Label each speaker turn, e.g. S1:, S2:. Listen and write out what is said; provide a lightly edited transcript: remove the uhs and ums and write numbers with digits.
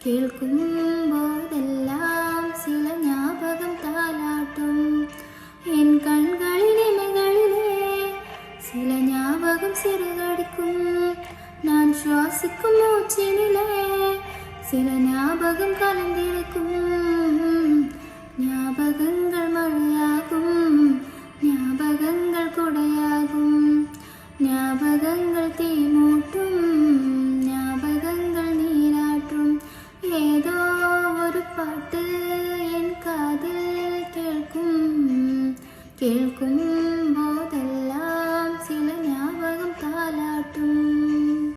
S1: കേൾക്കും പോതെല്ലാം ചില ஞாபகம் താലാട്ടും എൻ കൺകളിനിമകളിലെ ചില ஞாபகம் சிறகடிக்கும் நான் சுவாசிக்கும் மூச்சினிலே சில ஞாபகம் கலந்திருக்கும் ஞாபகங்கள் மழையாகும் ஞாபகங்கள் கொடையாகும் ஞாபகங்கள் தீ மூட்டும்